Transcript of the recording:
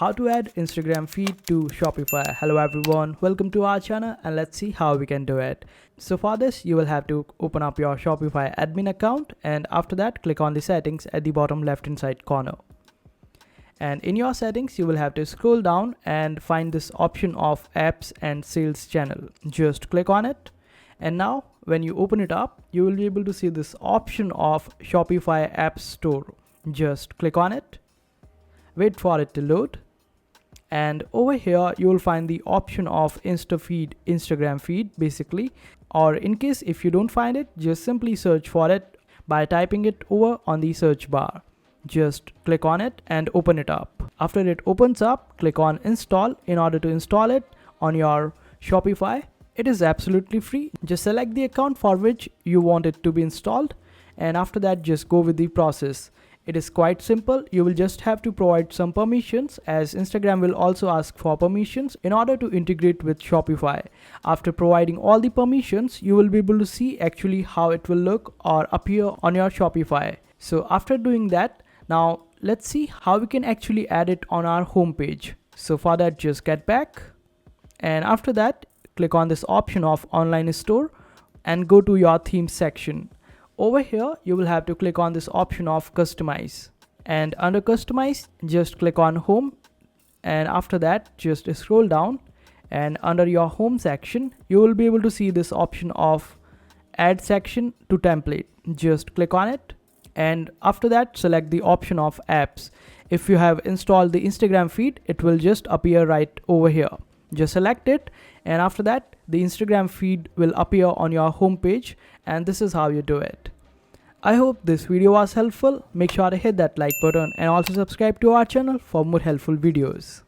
How to add Instagram feed to Shopify. Hello everyone, welcome to our channel and let's see how we can do it. So for this, you will have to open up your Shopify admin account and after that click on the settings at the bottom left hand side corner. And in your settings, you will have to scroll down and find this option of apps and sales channel. Just click on it. And now when you open it up, you will be able to see this option of Shopify App Store. Just click on it. Wait for it to load. And over here, you will find the option of Instagram feed basically. Or in case if you don't find it, just simply search for it by typing it over on the search bar. Just click on it and open it up. After it opens up, click on install in order to install it on your Shopify. It is absolutely free. Just select the account for which you want it to be installed. And after that, just go with the process. It is quite simple. You will just have to provide some permissions as Instagram will also ask for permissions in order to integrate with Shopify. After providing all the permissions, you will be able to see actually how it will look or appear on your Shopify. So after doing that, now let's see how we can actually add it on our home page. So for that, just get back. And after that, click on this option of online store and go to your theme section. Over here, you will have to click on this option of customize. And under customize, just click on home. And after that, just scroll down. And under your home section, you will be able to see this option of add section to template. Just click on it. And after that, select the option of apps. If you have installed the Instagram feed, it will just appear right over here. Just select it. And after that, the Instagram feed will appear on your home page. And this is how you do it. I hope this video was helpful. Make sure to hit that like button and also subscribe to our channel for more helpful videos.